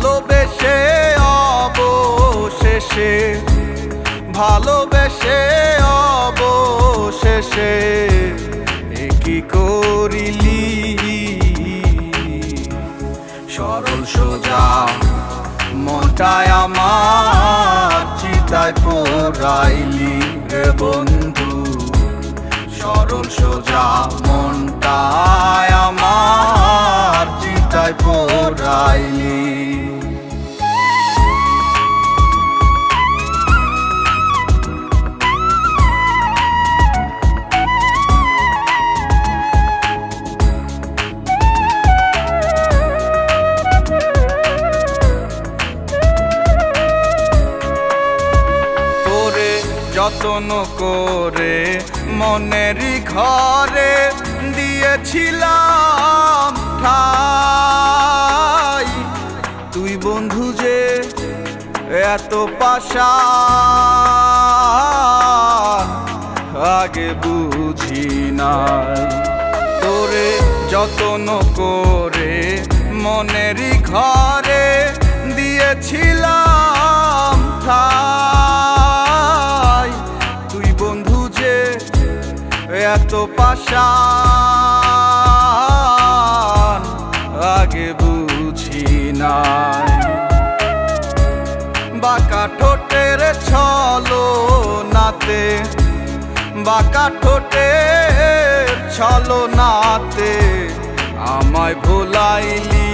ভালোবেসে অবশেষে, ভালোবেসে অবশেষে কি করিলি? সরল সোজা মনটায় আমার চিতায় পোড়াইলি রে বন্ধু। সরল সোজা মনটায় আমার চিতায় পোড়াইলি। যতন করে মনেরই ঘরে দিয়েছিলাম ঠাই, তুই বন্ধু যে এত পাশান আগে বুঝি নাই। তোরে যতন করে মনেরই ঘরে দিয়েছিলাম ঠাই, এত পাশান আগে বুঝি নাই। বাঁকা ঠোঁটের ছলো নাতে, বাঁকা ঠোঁটের ছলো নাতে আমায় ভোলাইলি।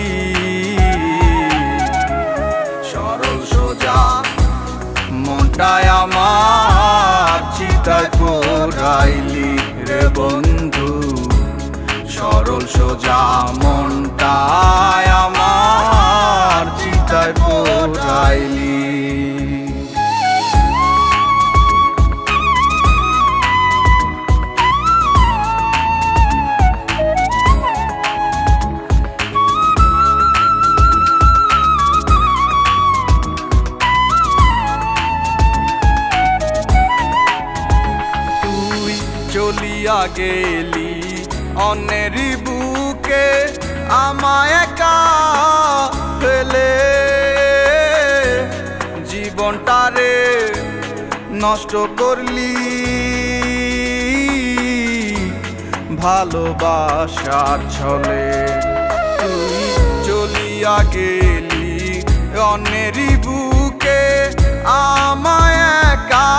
সরল সোজা মনটায় আমার চিতায় পোড়াইলি রে বন্ধু। সরল সোজা মনটায় আমার চিতায় পোড়াইলি। চলিয়া গেলি অন্যেরই বুকে আমায় একা ফেলে, জীবনটারে নষ্ট করলি ভালোবাসার ছলে। তুই চলিয়া গেলি অন্যেরই বুকে আমায় একা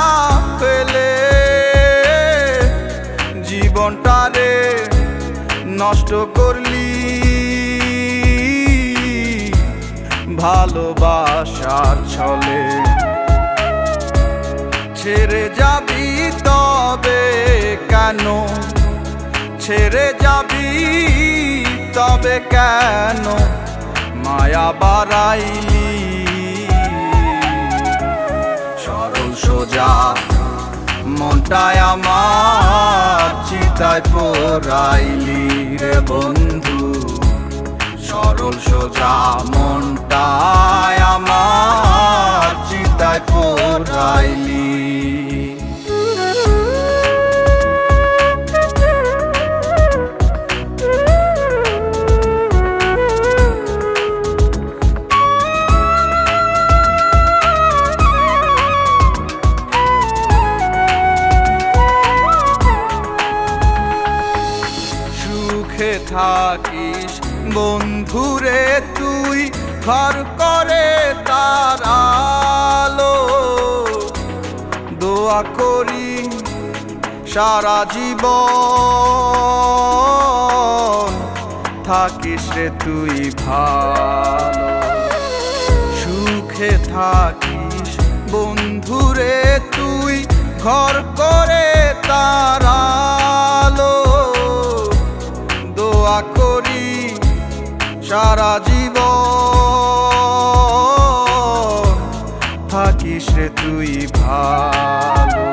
ফেলে, জীবনটারে নষ্ট করলি ভালোবাসার ছলে। ছেড়ে যাবি তবে কেন, ছেড়ে যাবি তবে কেন মায়া বাড়াইলি? সরল সোজা মনটায় আমার চিতায় পোড়াইলি রে বন্ধু। সরল সোজা মনটায় আমার চিতায় পোড়াইলি। থাকিস বন্ধুরে তুই ঘর করে তার আলো, দোয়া করি সারা জীবন থাকিস রে তুই ভালো। সুখে থাকিস বন্ধুরে তুই ঘর করে তার আলো, দোয়া করি সারা জীবন থাকিস রে তুই ভালো।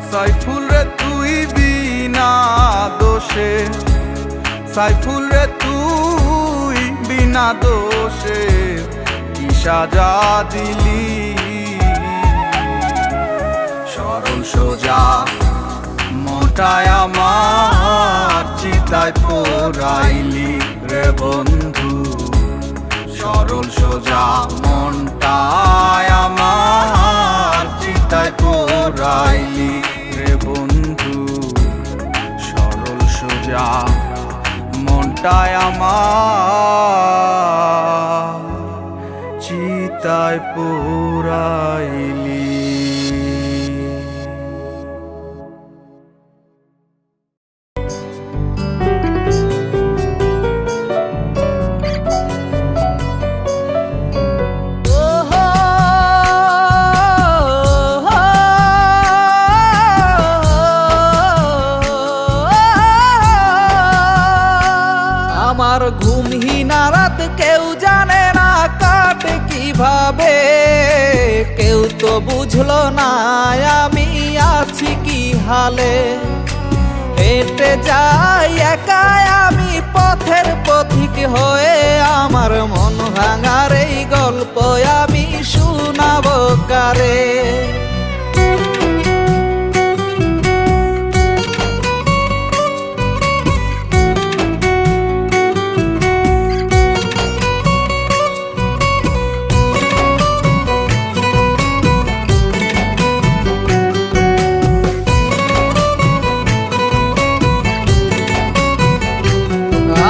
সাইফুল রে তুই বিনা দোষে, সাইফুল রে তুই বিনা দোষে কি সাজা দিলি? সরল সোজা মনটায় আমার চিতায় পোড়াইলি রে বন্ধু। সরল সোজা মনটায় আমার চিতায় পোড়াইলি রে বন্ধু। সরল সোজা মনটায় আমার চিতায় পোড়াইলি। আমার ঘুমহীন রাত কেউ জানে না কাটে কিভাবে, কেউ তো বুঝলো না আমি আছি কি হালে। হেঁটে যাই একাই আমি পথের পথিক হয়ে, আমার মন ভাঙার এই গল্প আমি শোনাবো কারে।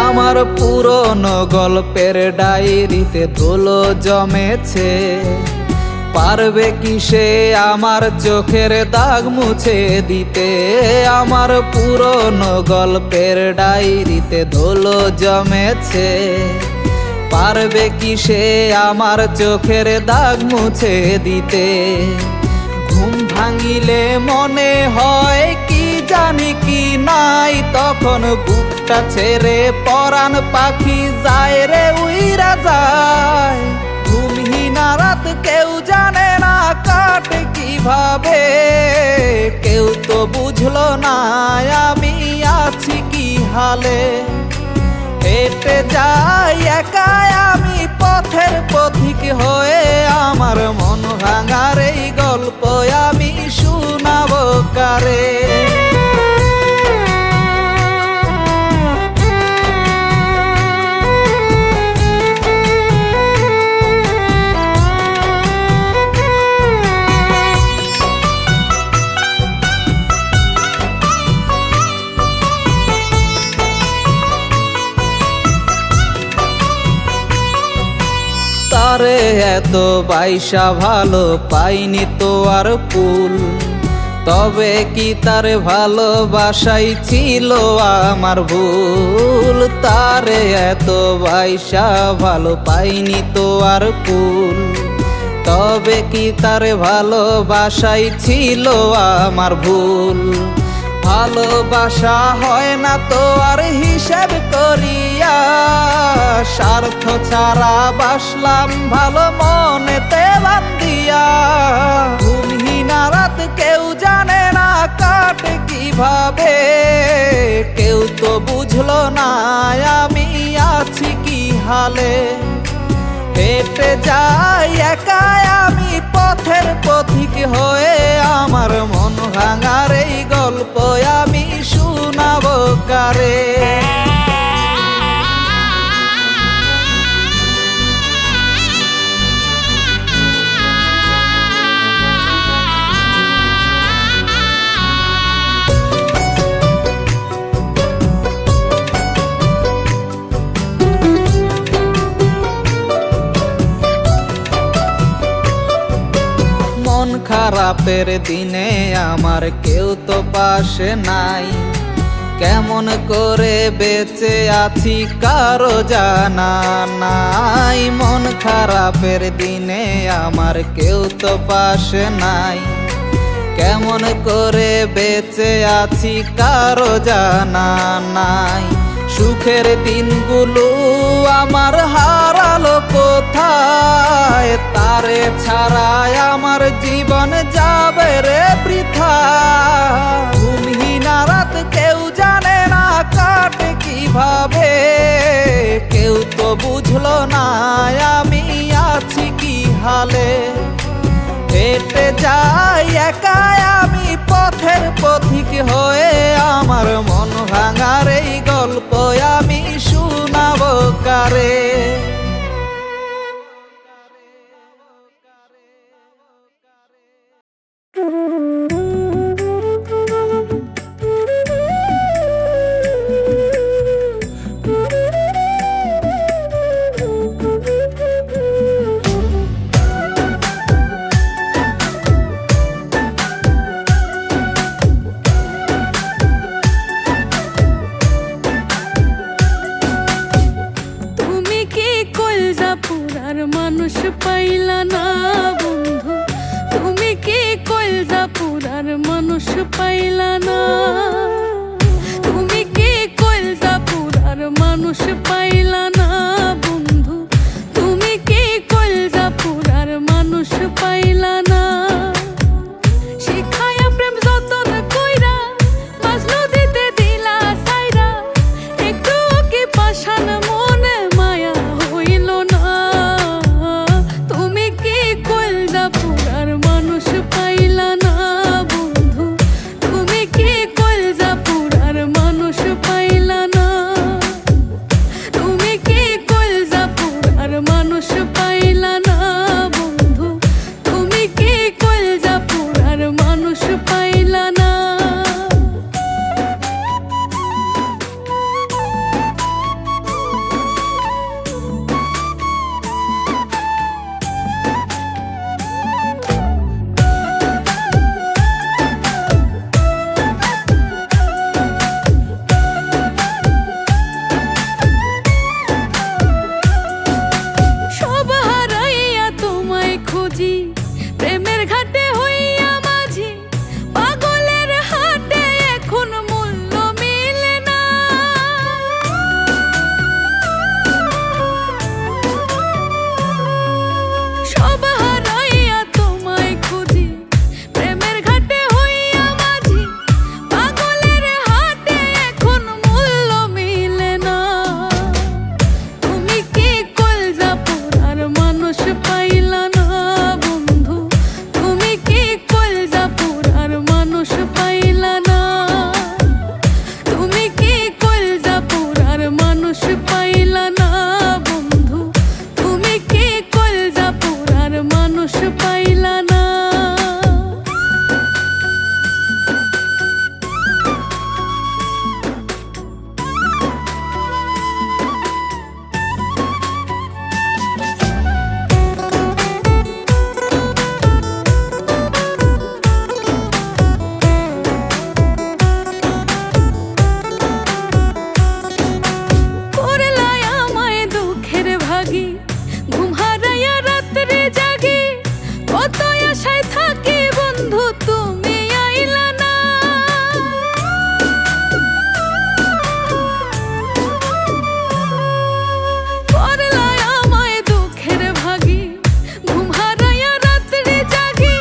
আমার পুরনো গল্পের ডায়েরিতে ধুলো জমেছে, পারবে কি সে আমার চোখের দাগ মুছে দিতে। আমার পুরনো গল্পের ডায়েরিতে ধুলো জমেছে, পারবে কি সে আমার চোখের দাগ মুছে দিতে। ঘুম ভাঙিলে মনে হয় কি জানি কি নাই, তখন বুকটা ছেড়ে পরাণ পাখি যায় রে উইরা যায়। ঘুমহীন রাত কেউ জানে না কাটে কিভাবে, কেউ তো বুঝলো না আমি আছি কি হালে। হেঁটে যাই একাই আমি পথের পথিক হয়ে, আমার মন ভাঙার এই গল্প আমি শোনাবো কারে। তারে এত বাইসা ভালো পাইনি তো আর ফুল, তবে কি তার ভালোবাসাই ছিল আমার ভুল। তারে এত বাইসা ভালো পাইনি তো আর ফুল, তবে কি তার ভালোবাসাই ছিল আমার ভুল। ভালোবাসা হয় না তো আর হিসেব করিয়া, স্বার্থ ছাড়া বাসলাম ভালো মনেতে বান্ধিয়া। ঘুমহীন রাত কেউ জানে না কাটে কিভাবে, কেউ তো বুঝলো না আমি আছি কি হালে। হেঁটে যাই একাই আমি পথের পথিক হয়ে, আমার মন ভাঙার এই গল্প আমি শোনাবো কারে। খারাপের দিনে আমার কেউ তো পাশে নাই, কেমন করে বেঁচে আছি কারো জানা নাই। মন খারাপের দিনে আমার কেউ তো পাশে নাই, কেমন করে বেঁচে আছি কারো জানা নাই। সুখের দিনগুলো আমার হারালো কোথায়, তারে ছাড়াই আমার জীবন যাবে রে বৃথা। ঘুমহীন রাত কেউ জানে না কাটে কিভাবে, কেউ তো বুঝলো না আমি আছি কি হালে। হেঁটে যাই একাই আমি পথের পথিক হয়ে, আমার মন ভাঙার এই গল্প আমি শোনাবো কারে। পাইলা না বন্ধু, তুমি কি কইলজা পুরার মানুষ পাইলা না, তুমি কি কইলজা পুরার মানুষ পাইলা না বন্ধু, তুমি কি কইলজা পুরার মানুষ পাইলা না। শিখায়া প্রেম যতন কইরা মাঝ নদীতে দিলা সাইরা, একটু কি পাষাণ মনে মায়া হইল না, তুমি কি কইলজা পুরার মানুষ পাইলা না বন্ধু, তুমি কি কইলজা পুরার মানুষ পাইলা না, তুমি কি কইলজা পুরার মানুষ পাইলা না বন্ধু, তুমি কি কইলজা পুরার মানুষ পাইলা না। সব হারাইয়া তোমায় খুঁজি, প্রেমের ঘাটে হইয়া মাঝি, পাগলের হাটে এখন মূল্য মিলে না। সব হারাইয়া তোমায় খুঁজি, প্রেমের ঘাটে হইয়া মাঝি, পাগলের হাটে এখন মূল্য মিলে না। তুমি কি কইলজা পুরার মানুষ পাইলা না বন্ধু, তুমি কি কইলজা পুরার মানুষ পাইলা না, তুমি কি কইলজা পুরার মানুষ পাইলা না বন্ধু, তুমি কি কইলজা পুরার মানুষ পাইলা না। করলাই আমায় দুঃখের ভাগী, ঘুম হারাইয়া রাত্রে জাগি, কত আশায় থাকি বন্ধু তুমি আইলা না। করলাই আমায় দুঃখের ভাগী, ঘুম হারাইয়া রাত্রে জাগি,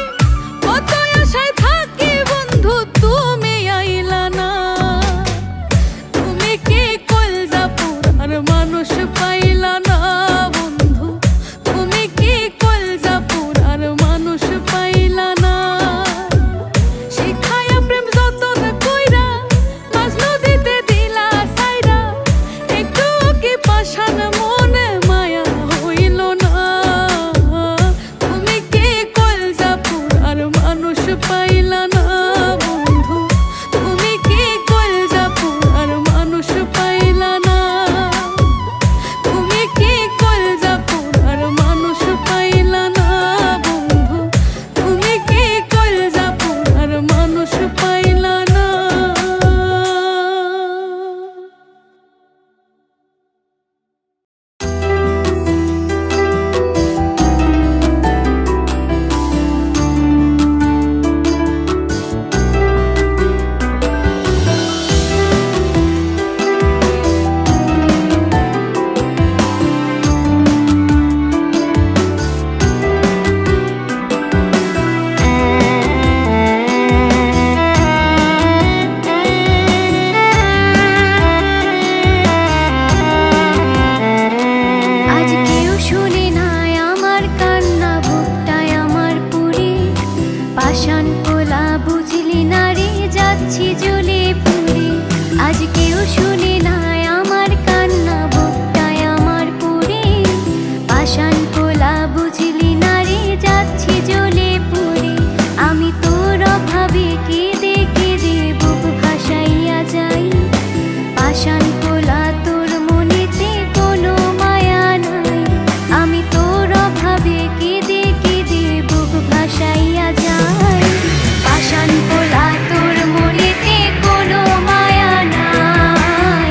কত আশায় থাকি বন্ধু তুমি আইলা না। তুমি কি কইলজা পুরার মানুষ পাইলা না বন্ধু, তুমি কি কইলজা পুরার মানুষ পাইলা না। শিখায়া প্রেম যতন কইরা মাঝ নদীতে দিলা সাইরা, একটু কি পাষাণ মনে মায়া হইল না, তুমি কি কইলজা পুরার মানুষ পাইলা না বন্ধু, তুমি কি কইলজা পুরার মানুষ পাইলা না, তুমি কি কইলজা পুরার মানুষ পাইলা না বন্ধু, তুমি কি কইলজা পুরার মানুষ পাইলা না। আজ কেউ শুনে নাই আমার কান্না, বুকটায় আমার পুরে পাষাণ পোলা, বুঝলি না রে যাচ্ছি জ্বলে পুরে। আজ কেউ শুনে নাই আমার কান্না, বুকটায় আমার পুরে পাষাণ পোলা, বুঝলি না রে যাচ্ছি জ্বলে পুরে। আমি তোর অভাবে কেঁদে কেঁদে বুক ভাসাইয়া যাই, পাষাণ পোলা তোর মনেতে কোনো মায়া নাই। আমি তোর অভাবে কেঁদে কেঁদে বুক ভাসাইয়া যাই, পাষাণ পোলা তোর মনেতে কোনো মায়া নাই।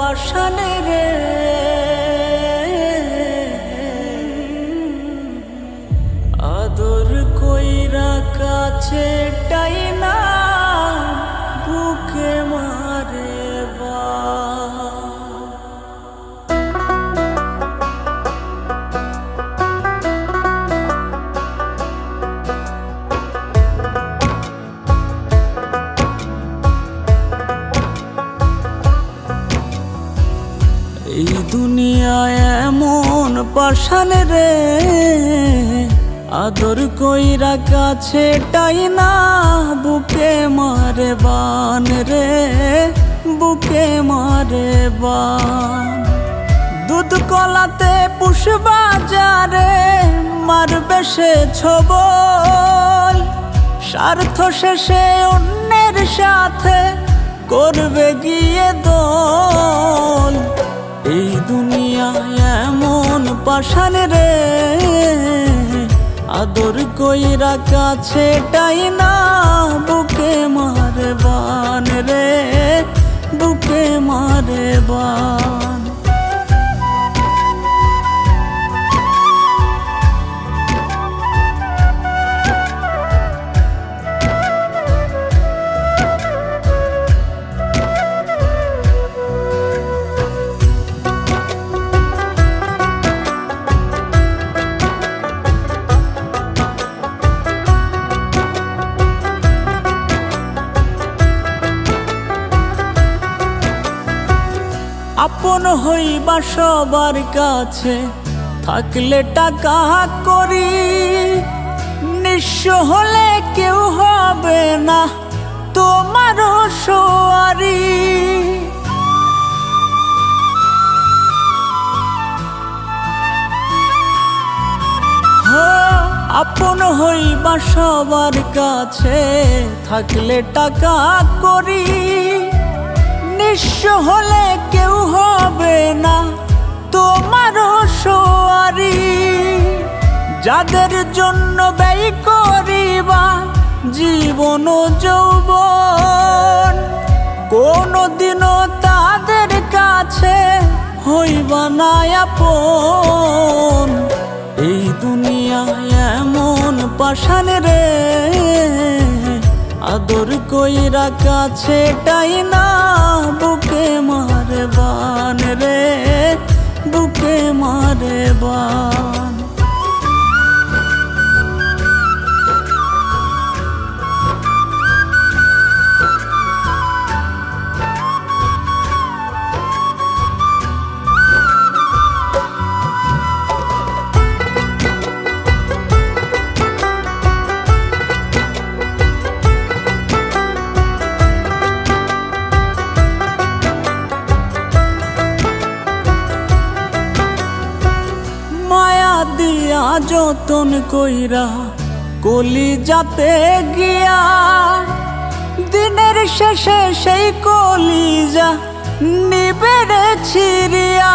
পাশানে রে, আদর কইরা কাছে টাইনা বুকে মারে বা। এই দুনিয়ায় এমন পাশানে রে, আদর কইরা কাছে টাইনা বুকে মারে বান রে, বুকে মারে বান। দুধ কলাতে পুষবাজারে মারবে সে ছবল, স্বার্থ শেষে অন্যের সাথে করবে গিয়ে দল। এই দুনিয়ায় এমন পাশানে রে, আদর কইরা কাছে টাইনা বুকে মারে বান রে, বুকে মারে বান। আপন হইবা সবার কাছে থাকলে টাকা করি, নিঃস্ব হলে কেউ হবে না তোমারও সোয়ারি। আপন হইবা সবার কাছে থাকলে টাকা করি, নিঃস্ব হলে কেউ হবে না তোমারও সোয়ারি। যাদের জন্য ব্যয় করিবা জীবন ও যৌবন, কোনদিনও তাদের কাছে হইবা না আপন। এই দুনিয়ায় এমন পাশানে রে, আদর কইরা কাছে টাইনা বুকে মারে বান রে, বুকে মারে বান। দিয়া যতন কইরা কলি যাতে গিয়া, দিনের শেষে সেই কলিজা নিবেড়ে ছিড়িয়া।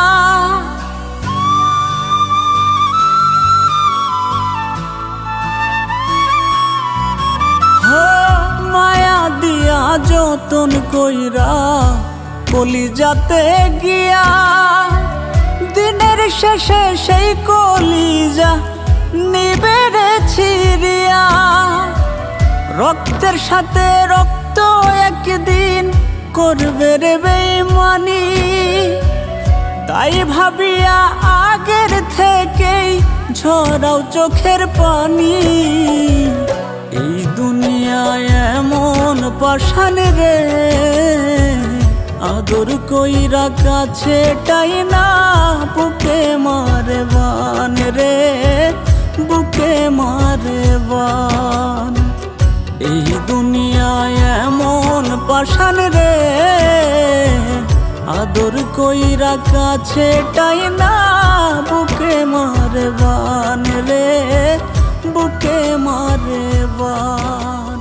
মায়া দিয়া যতন কইরা কলি যাতে গিয়া, দিনের শেষে সেই কলিজা নিবেড়ে ছিড়িয়া। রক্তের সাথে রক্ত একদিন করবে রে বেইমানি, তাই ভাবিয়া আগের থেকেই ঝরাও চোখের পানি। এই দুনিয়ায় এমন পাশানে রে, আদর কইরা কাছে টাইনা বুকে মারে বান রে, বুকে মারে বান। এই দুনিয়ায় এমন পাশানে রে, আদর কইরা কাছে টাইনা বুকে মারে বান রে, বুকে মারে বান।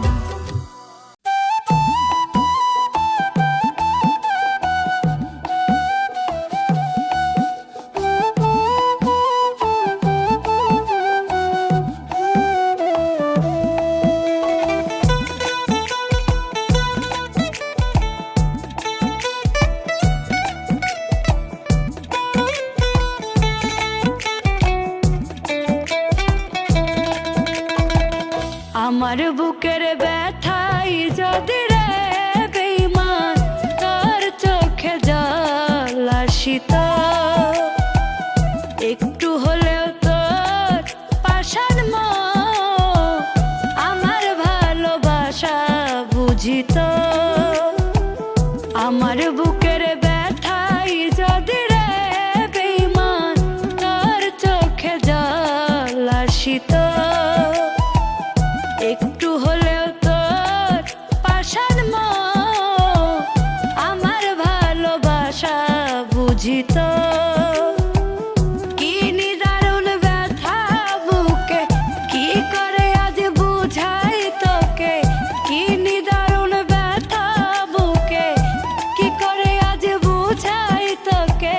আমার বুকের ব্যথাই যদি রে বেঈমান তোর চোখে জল আসিত, একটু হলেও তোর পাষাণ মন আমার ভালোবাসা বুঝিত। কি নিদারুণ ব্যথা বুকে, কি করে আজ বুঝাই তোকে। কি নিদারুণ ব্যথা বুকে, কি করে আজ বুঝাই তোকে।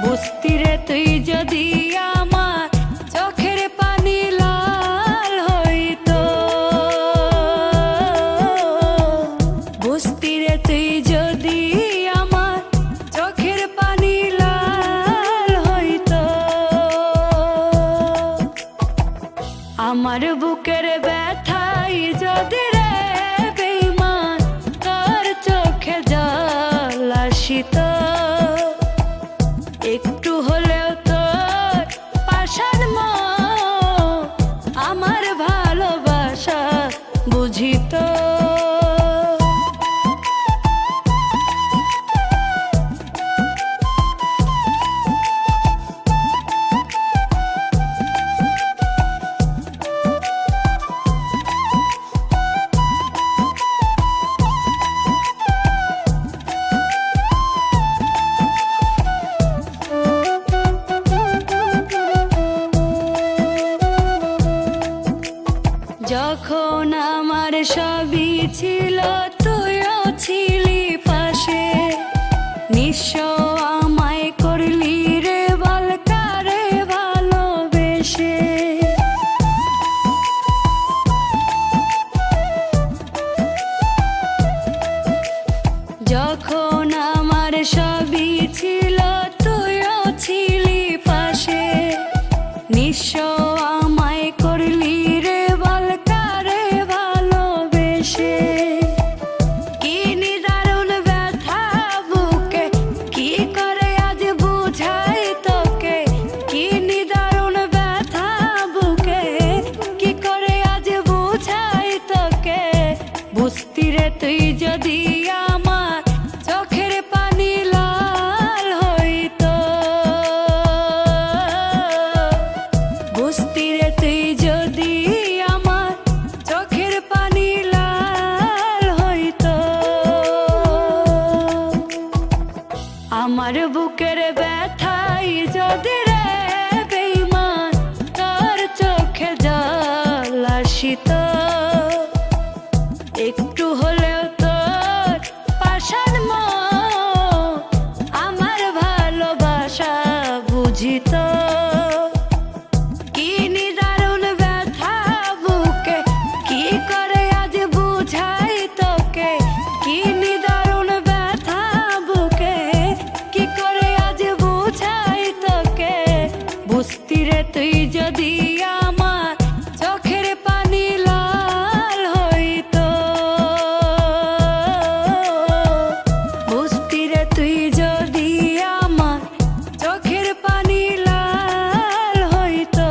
বুঝতি রে তুই যদি আমার চোখের পানি লাল হইতো, বুঝতি রে তুই যদি আমার চোখের পানি লাল হইতো। আমার বুকের ব্যথাই যদি রে বেঈমান তোর চোখে জল আসিত, একটু হলেও তোর পাষাণ মন আমার ভালোবাসা বুঝিত। যখন আমার সবই ছিল তুইও ছিলি পাশে, নিঃস্ব আমায় করলি রে বল কারে ভালোবেসে। যখন আমার সবই ছিল তুইও ছিলি পাশে, নিঃস্ব আমায় করলি রে বল কারে ভালোবেসে। কি নিদারুণ ব্যথা বুকে, কি করে আজ বুঝাই তোকে। কি নিদারুণ ব্যথা বুকে, কি করে আজ বুঝাই তোকে। বুঝতি রে তুই যদি আমার চোখের পানি লাল হইতো, বুঝতি রে তুই যদি আমার চোখের পানি লাল হইতো। আমার বুকের ব্যথাই যদি রে বেঈমান তোর চোখে জল আসিত, একটু হলেও তোর পাষাণ মন আমার ভালোবাসা বুঝিত। কি নিদারুণ ব্যথা বুকে, কি করে আজ বুঝাই তোকে। কি নিদারুণ ব্যথা বুকে, কি করে আজ বুঝাই তোকে। বুঝতি রে তুই যদি আমার চোখের পানি লাল হইতো, বুঝতি রে তুই যদি আমার চোখের পানি লাল হইতো।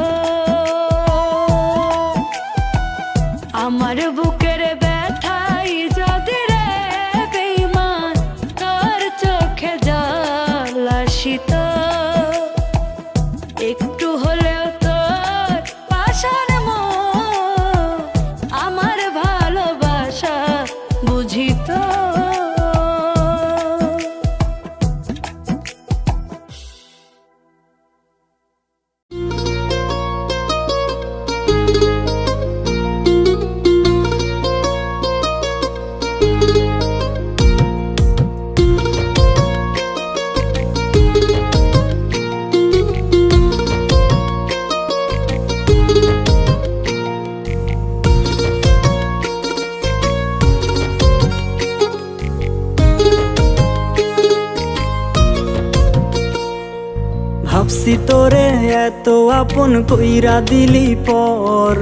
আমার বুকের ব্যথাই যদি রে বেঈমান তোর চোখে জল আসিত, একটু হলেও তোর পাষাণ মন আমার ভালোবাসা বুঝিত। ভাবছি তোরে এত আপন কইরা দিলি পর,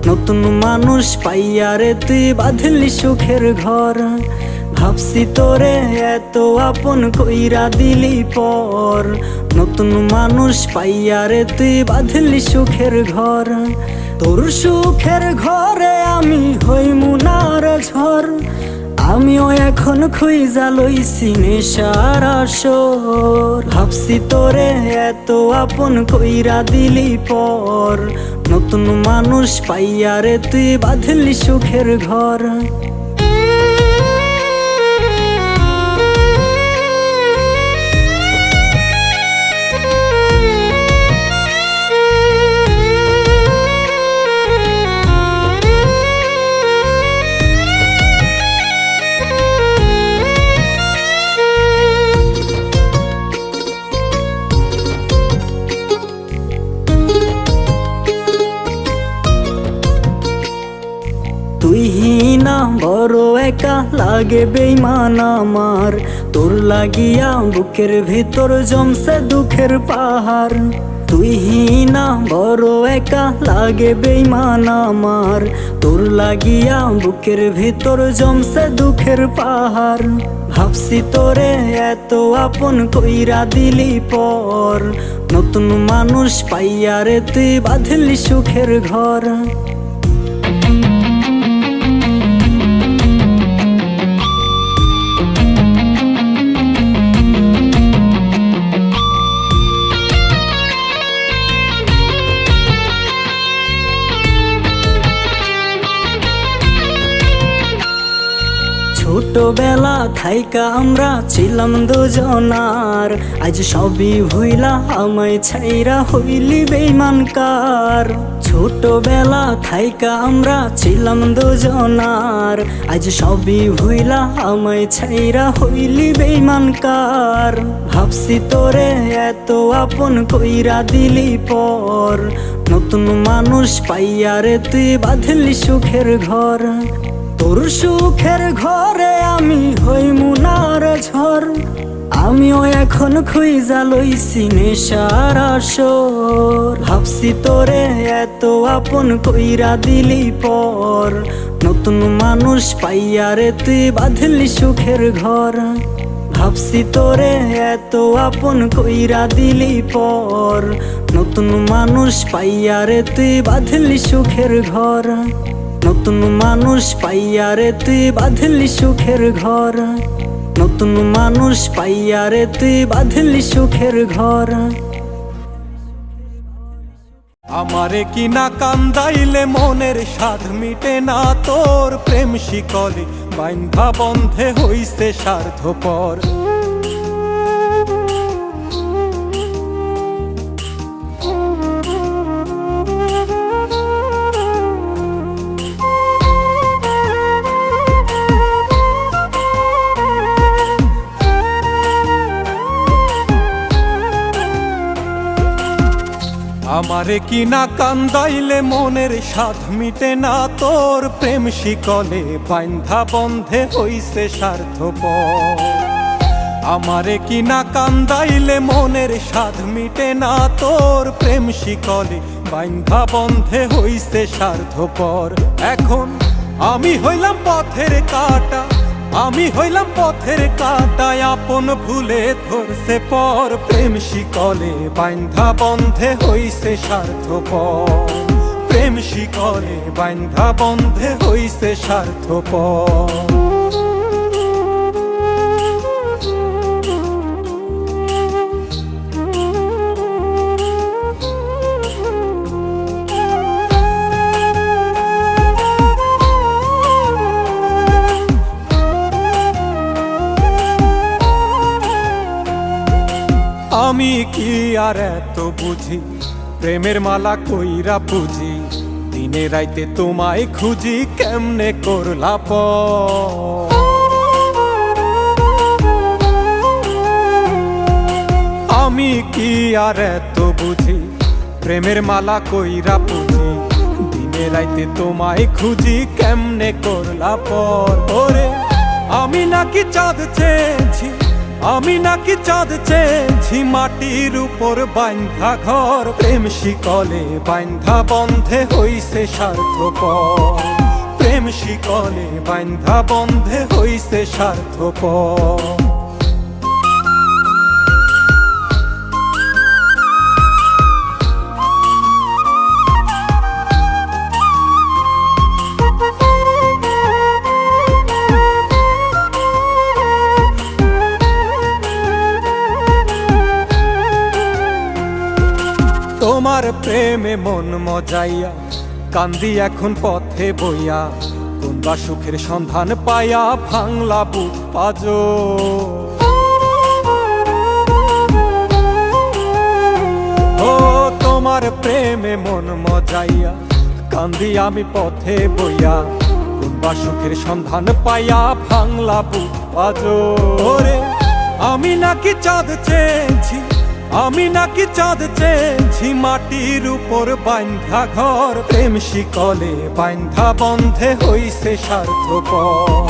নতুন মানুষ পাইয়া রে তুই বাঁধলি সুখের ঘর। ভাবছি তোরে এত আপন কইরা দিলি পর, নতুন মানুষ পাইয়া রে তুই বাঁধলি সুখের ঘর। তোর সুখের ঘরে আমি হই মুনার ঝড়, আমিও এখন খুঁজা লইছি নেশার আসর, ভাবছি তোরে এত আপন কইরা দিলি পর, নতুন মানুষ পাইয়া রে তুই বাঁধলি সুখের ঘর। তুই না বড় একা লাগে বেইমান আমার, তোর লাগিয়া বুকের ভিতর জমছে দুঃখের পাহাড়। তুই না বড় একা লাগে বেইমান আমার, তোর লাগিয়া বুকের ভিতর জমছে দুঃখের পাহাড়। ভাবছি তোরে এত আপন কইরা দিলি পর, নতুন মানুষ পাইয়া রে তুই বাঁধলি সুখের ঘর। ছোটবেলা থাইকা আমরা ছিলাম দুজনার, আজ সবই ভুইলা আমায় ছাইরা হইলি বেইমানকার। ছোটবেলা থাইকা আমরা ছিলাম দুজনার, আজ সবই ভুইলা আমায় ছাইরা হইলি বেইমানকার। ভাবছি তোরে এত আপন কইরা দিলি পর, নতুন মানুষ পাইয়া রে তুই বাঁধলি সুখের ঘর। তোর সুখের ঘরে আমি হই মুনার ঝড়, আমিও এখন খুঁজা লইছি নেশার আসর। ভাবছি তোরে এত আপন কইরা দিলি পর, নতুন মানুষ পাইয়া রে তুই বাঁধলি সুখের ঘর। ভাবছি তোরে এত আপন কইরা দিলি পর, নতুন মানুষ পাইয়া রে তুই বাঁধলি সুখের ঘর। নতুন মানুষ পাইয়া রে তুই বাঁধলি সুখের ঘর, নতুন মানুষ পাইয়া রে তুই বাঁধলি সুখের ঘর। আমারে কি না কান্দাইলে মনের স্বাদ মিটে না, তোর প্রেম শিকলে বাইন্ধা বন্ধে হইছে স্বার্থপর। আমারে কি না কান্দাইলে মনের স্বাদ মিটে না, তোর প্রেম শিকলে বাইন্ধা বন্ধে হইছে স্বার্থপর। আমারে কি না কান্দাইলে মনের স্বাদ মিটে না, তোর প্রেম শিকলে বাইন্ধা বন্ধে হইছে স্বার্থপর। এখন আমি হইলাম পথের কাঁটা, আমি হইলাম পথের কাঁটায়, আপন ভুলে ধরছে পর। প্রেম শিকলে বাইন্ধা বন্ধে হইছে স্বার্থপর, প্রেম শিকলে বাইন্ধা বন্ধে হইছে স্বার্থপর। আমি কি আর এত বুঝি, প্রেমের মালা কইরা পুজি, দিনে রাইতে তোমায় খুঁজি, কেমনে করলা পর। আমি কি আর এত বুঝি, প্রেমের মালা কইরা পুজি, দিনে রাইতে তোমায় খুঁজি, কেমনে করলা পর। ওরে আমি নাকি চাঁদ চেয়েছি, আমি নাকি চাঁদ চেয়েছি, মাটির উপর বাইন্ধা ঘর। প্রেম শিকলে বাইন্ধা বন্ধে হইছে স্বার্থপর, প্রেম শিকলে বাইন্ধা বন্ধে হইছে স্বার্থপর। প্রেমে মন মজাইয়া কান্দি এখন পথে বইয়া, কোনবা সুখের সন্ধান পাইয়া ভাঙলা বুক পাজো। ও তোমার প্রেমে মন মজাইয়া কান্দি আমি পথে বইয়া, কোনবা সুখের সন্ধান পাইয়া ভাঙলা বুক পাজো। ওরে আমি নাকি চাঁদ চেয়েছি, আমি নাকি চাঁদ চেয়েছি, মাটির উপর বাইন্ধা ঘর, প্রেম শিকলে বাইন্ধা বন্ধে হইছে স্বার্থপর,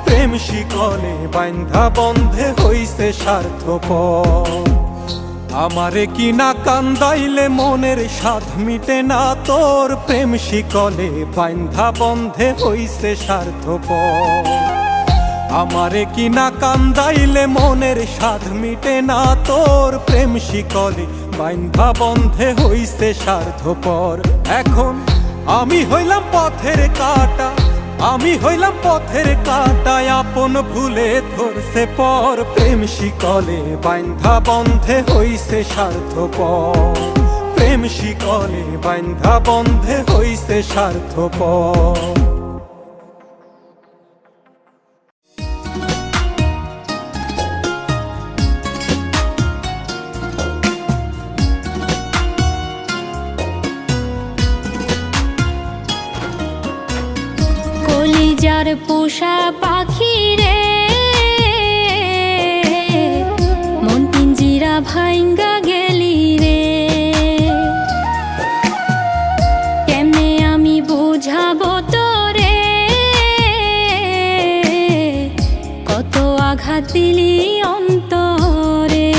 প্রেম শিকলে বাইন্ধা বন্ধে হইছে স্বার্থপর। আমারে কি না কান্দাইলে মনের স্বাদ মিটে না তোর, প্রেম শিকলে বাইন্ধা বন্ধে হইছে স্বার্থপর। আমারে কি না কান্দাইলে মনের স্বাদ মিটে না তোর, প্রেম শিকলে বাইন্ধা বন্ধে হইছে স্বার্থপর। এখন আমি হইলাম পথের কাঁটা, আমি হইলাম পথের কাঁটায়, আপন ভুলে ধরছে পর, প্রেম শিকলে বাইন্ধা বন্ধে হইছে স্বার্থপর, প্রেম শিকলে বাইন্ধা বন্ধে হইছে স্বার্থপর। কলিজার পোষা পাখি রে, মন পিঞ্জিরা ভাইঙ্গা গেলি রে, কেমনে আমি বুঝাবো তোরে, কত আঘাত দিলি অন্তরে।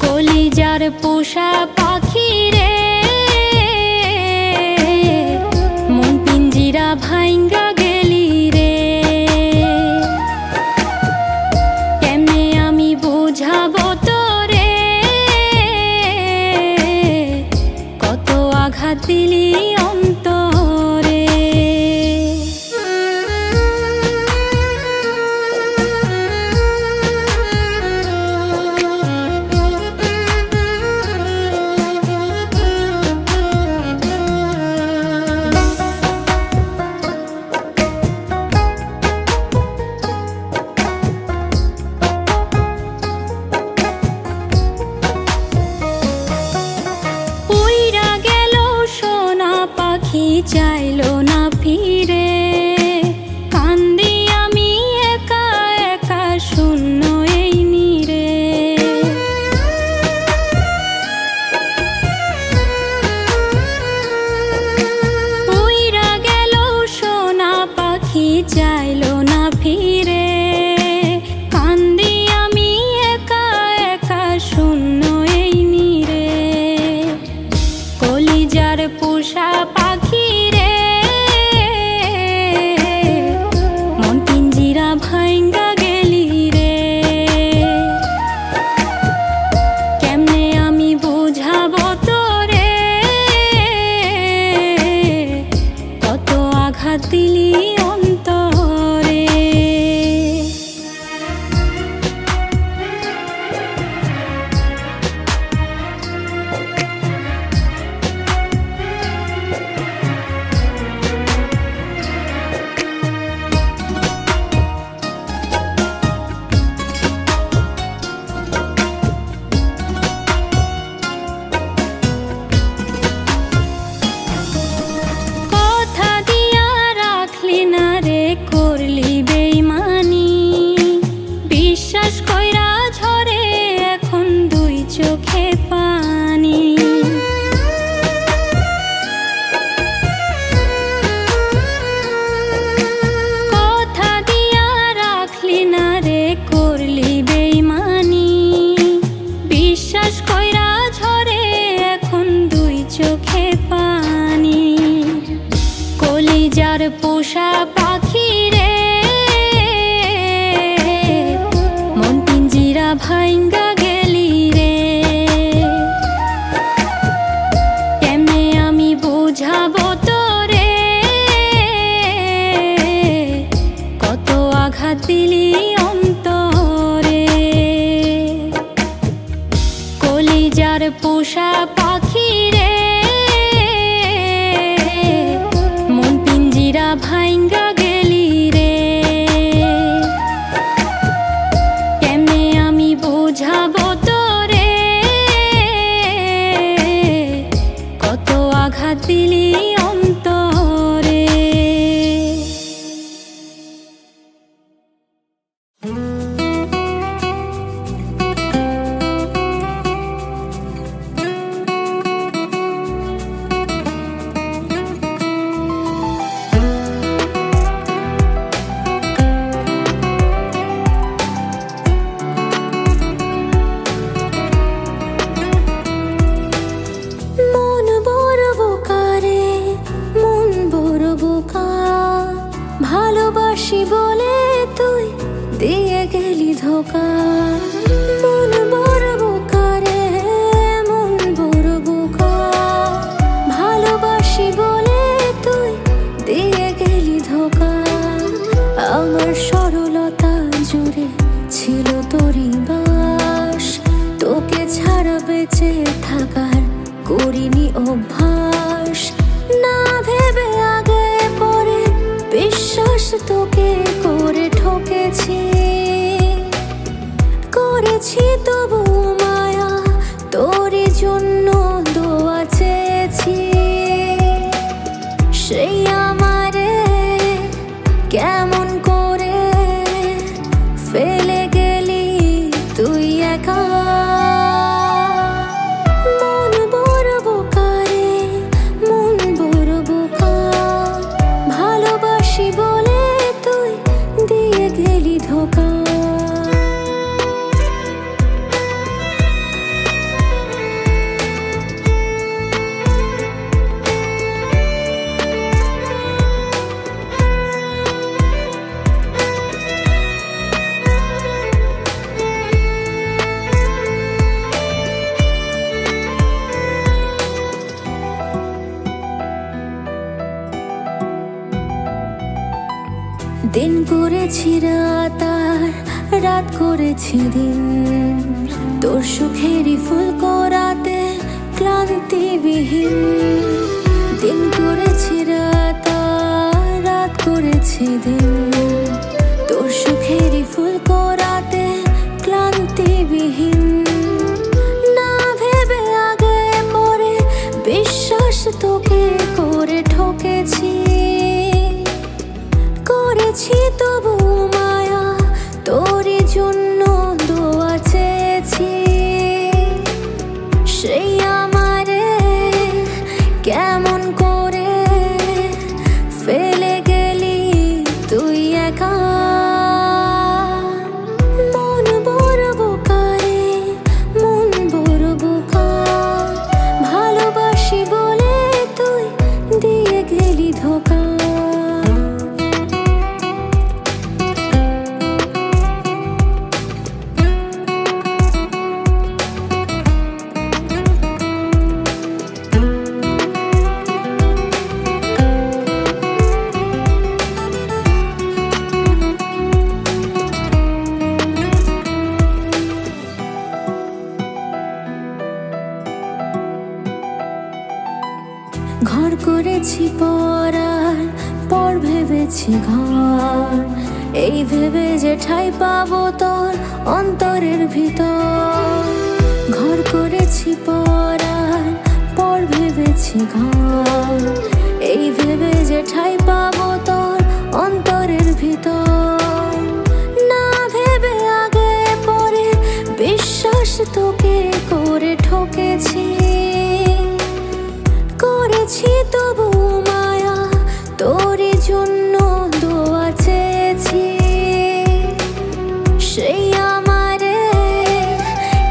কলিজার পোষা পাখি রে, ভাইঙ্গা গেলি রে, কেমনে আমি বুঝাবো তোরে, কত আঘাত দিলি অন্তরে। চাইলো না ফিরে, কান্দি আমি একা একা শূন্য এই নীরে। উইরা গেল সোনা পাখি চাইলো না ফিরে, কান্দি আমি একা একা শূন্য এই নীরে। কলিজার পোষা পাখি রে, মন পিঞ্জিরা ভাইঙ্গা গেলি রে, কেমনে আমি বুঝাবো তোরে, কত আঘাত দিলি অন্তরে। পোষা পাখি রে, মন পিঞ্জিরা ভাইঙ্গা গেলি রে, কেমনে আমি বুঝাবো তোরে, কত আঘাত দিলি অন্তরে। কলিজার পোষা দিয়ে গেলি ধোকা। মন বড় বোকা রে, মন বড় বোকা, ভালোবাসি বলে তুই দিয়ে গেলি ধোকা। আমার সরলতা জুড়ে ছিল তোরই বাস, তোকে ছাড়া বেঁচে থাকার করিনি অভ্যাস। না ভেবে আগে পরে বিশ্বাস তোকে করে ঠকেছি, করেছি তবু মায়া তোরই জন্য দোয়া চেয়েছি। সেই আমারে কেমন করে ফেলে গেলি তুই একা। মন বড় বোকা রে, মন বড় বোকা, ভালোবাসি বলে তুই দিয়ে গেলি ধোকা। দিন করেছি রাত আর রাত করেছি দিন, তোর সুখেরই ফুল করাতে ক্লান্তিবিহীন। দিন করেছি রাত আর রাত করেছি দিন, তোর সুখেরই ফুল করাতে ক্লান্তিবিহীন। না ভেবে আগে পরে বিশ্বাস তোকে করে ঠকেছি, করেছি তবু মায়া তোরই জন্য দোয়া চেয়েছি। সেই আমারে কেমন করে ফেলে গেলি তুই একা। মন বড় বোকা রে, মন বড় বোকা, ভালোবাসি বলে তুই দিয়ে গেলি ধোকা। ঘর করেছি পরার পর ভেবেছি ঘর, এই ভেবে যে ঠাই পাবো তোর অন্তরের ভিতর। ঘর করেছি পরার পর ভেবেছি ঘর, এই ভেবে যে ঠাই পাবো তোর অন্তরের ভিতর। না ভেবে আগে পরে বিশ্বাস তোকে করে ঠকেছি, করেছি তবু মায়া তোরই জন্য দোয়া চেয়েছি। সেই আমারে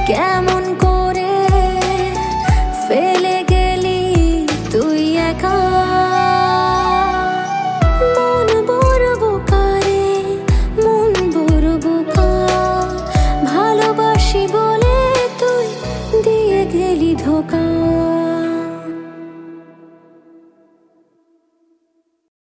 কেমন করে ফেলে গেলি তুই একা। মন বড় বোকা রে, মন বড় বোকা, ভালোবাসি বলে তুই দিয়ে গেলি ধোকা।